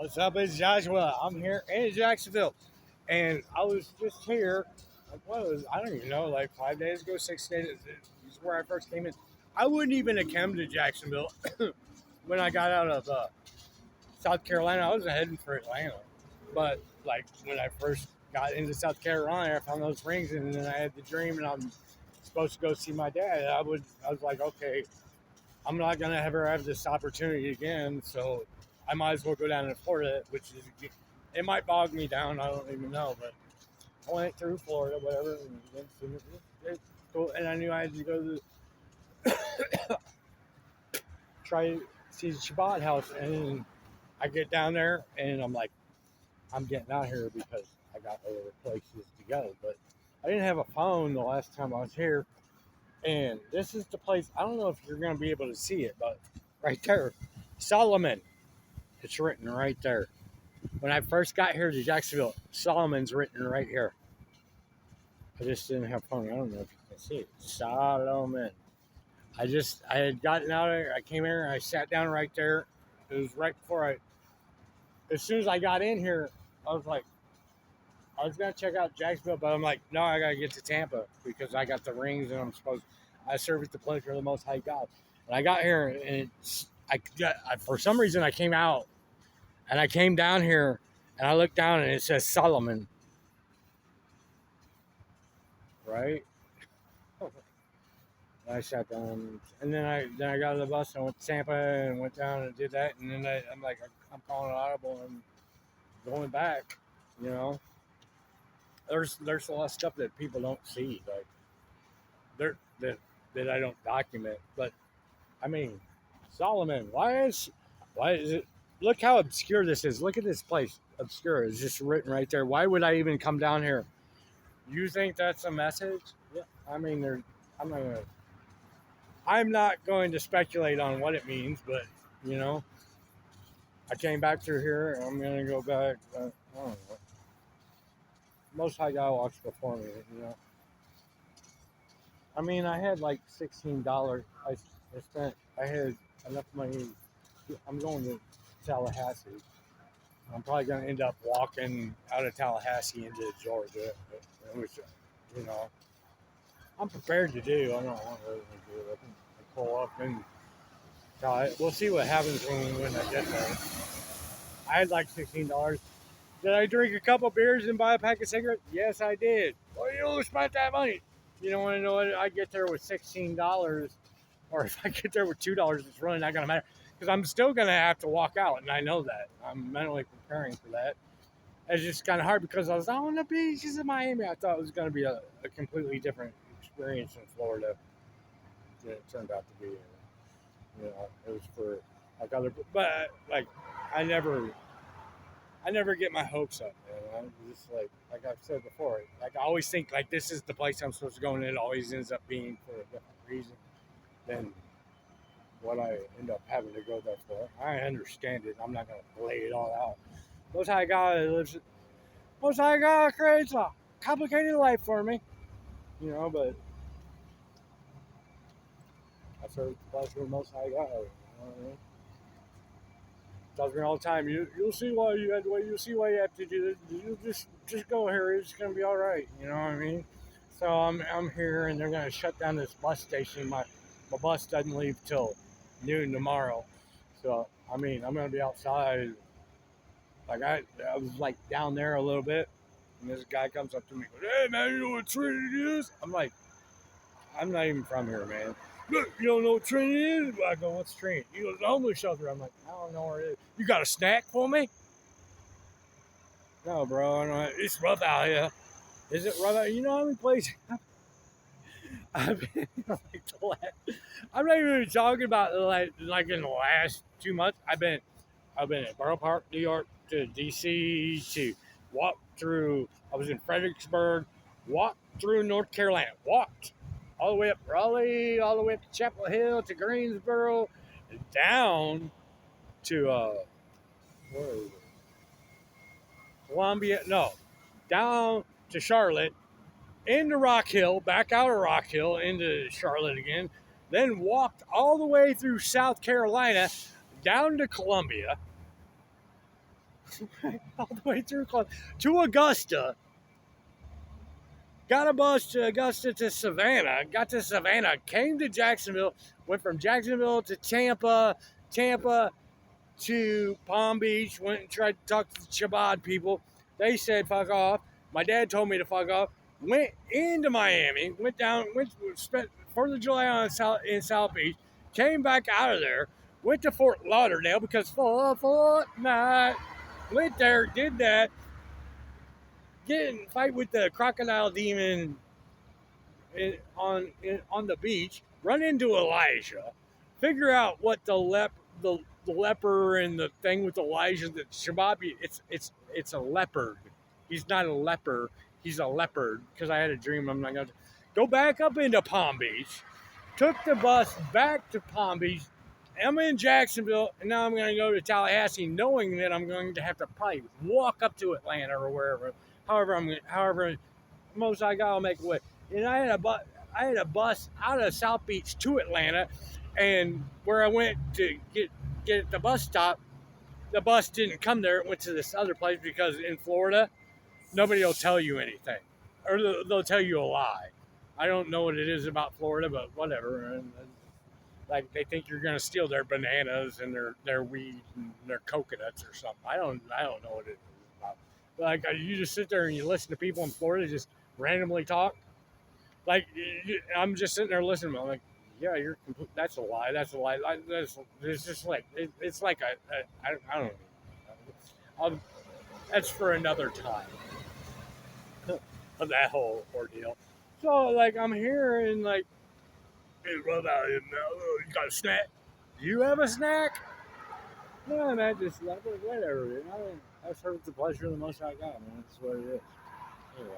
What's up? It's Joshua. I'm here in Jacksonville, and I was just here. I don't even know, like 5 days ago, 6 days. This is where I first came in. I wouldn't even have come to Jacksonville when I got out of South Carolina. I was heading for Atlanta, but like when I first got into South Carolina, I found those rings, and then I had the dream, and I'm supposed to go see my dad. I was like, okay, I'm not gonna ever have this opportunity again, so I might as well go down to Florida, which is it might bog me down. I don't even know, but I went through Florida, whatever, and it's cool. And I knew I had to go to try to see the Shabbat house, and I get down there, and I'm like, I'm getting out here because I got other places to go, but I didn't have a phone the last time I was here, and this is the place. I don't know if you're gonna be able to see it, but right there, Solomon. It's written right there. When I first got here to Jacksonville, Solomon's written right here. I just didn't have phone. I don't know if you can see it. Solomon. I had gotten out of there. I came here. I sat down right there. It was right before as soon as I got in here, I was like, I was gonna check out Jacksonville, but I'm like, no, I gotta get to Tampa because I got the rings and I serve at the pleasure of the Most High God. And I got here and for some reason I came out and I came down here and I looked down and it says Solomon, right? And I sat down and then I got on the bus and went to Tampa and went down and did that, and then I'm like, I'm calling an audible and going back. You know, there's a lot of stuff that people don't see, like there that I don't document. But I mean, Solomon, why is it? Look how obscure this is. Look at this place, obscure. It's just written right there. Why would I even come down here? You think that's a message? Yeah. I mean, I'm not gonna. I'm not going to speculate on what it means, but you know, I came back through here, and I'm gonna go back. I don't know. Most High God walks before me. You know. I mean, I had like $16. I spent. I had enough money. I'm going to Tallahassee. I'm probably going to end up walking out of Tallahassee into Georgia, which, you know, I'm prepared to do. I don't want to do it. I can pull up and we'll see what happens when I get there. I had like $16. Did I drink a couple beers and buy a pack of cigarettes? Yes, I did. Well, you spent that money. You don't want to know what I get there with $16, or if I get there with $2, it's really not going to matter. Because I'm still going to have to walk out, and I know that. I'm mentally preparing for that. It's just kind of hard because I was out on the beaches in Miami. I thought it was going to be a completely different experience in Florida than it turned out to be. You know, it was for like other, but like I never get my hopes up, man. I'm just like I've said before, like I always think like this is the place I'm supposed to go, and it always ends up being for a different reason than what I end up having to go there for. I understand it. I'm not going to lay it all out. Most High God creates a complicated life for me, you know. But I serve the pleasure of Most High God. You know what I mean? Tells me all the time. You'll see why you had to wait. You'll see why you have to do this. You just go here. It's gonna be all right. You know what I mean? So I'm here, and they're gonna shut down this bus station. My bus doesn't leave till noon tomorrow. So I mean, I'm gonna be outside. Like I was like down there a little bit, and this guy comes up to me, and goes, "Hey man, you know what Trinity is?" I'm like, "I'm not even from here, man." "Look, you don't know what Trinity is?" I go, "What's Trinity?" He goes, "The homeless shelter." I'm like, "I don't know where it is." "You got a snack for me?" "No, bro. It's rough out here." "Is it rough out? You know how many places I've been like I'm not even talking about like in the last 2 months. I've been at Borough Park, New York, to DC, to walk through. I was in Fredericksburg, walked through North Carolina, walked all the way up Raleigh, all the way up to Chapel Hill, to Greensboro, and down to where is it? Columbia. No, down to Charlotte, into Rock Hill, back out of Rock Hill, into Charlotte again. Then walked all the way through South Carolina, down to Columbia, all the way through to Augusta. Got a bus to Augusta to Savannah. Got to Savannah. Came to Jacksonville. Went from Jacksonville to Tampa. Tampa to Palm Beach. Went and tried to talk to the Chabad people. They said fuck off. My dad told me to fuck off. Went into Miami. Went down. Spent 4th of July in South Beach. Came back out of there. Went to Fort Lauderdale because Fortnite. Went there. Did that. Get in fight with the crocodile demon on the beach. Run into Elijah. Figure out what the leper and the thing with Elijah, the Shababi, it's a leopard. He's not a leper. He's a leopard. Because I had a dream. I'm not going to go back up into Palm Beach. Took the bus back to Palm Beach. I'm in Jacksonville, and now I'm going to go to Tallahassee, knowing that I'm going to have to probably walk up to Atlanta or wherever. However, most I got, I'll make a way. And I had a bus out of South Beach to Atlanta, and where I went to get at the bus stop, the bus didn't come there. It went to this other place because in Florida, nobody will tell you anything, or they'll tell you a lie. I don't know what it is about Florida, but whatever. And, like they think you're gonna steal their bananas and their weed and their coconuts or something. I don't know what it is about. Like you just sit there and you listen to people in Florida just randomly talk. Like I'm just sitting there listening. I'm like, yeah, that's a lie. That's a lie. It's just like it's like I don't know. That's for another time. Of that whole ordeal. So like I'm here and like. Hey, what about him? You got a snack? Do you have a snack? No, man, just whatever. You know, I've heard the pleasure of the most I got, man. That's what it is. Anyway.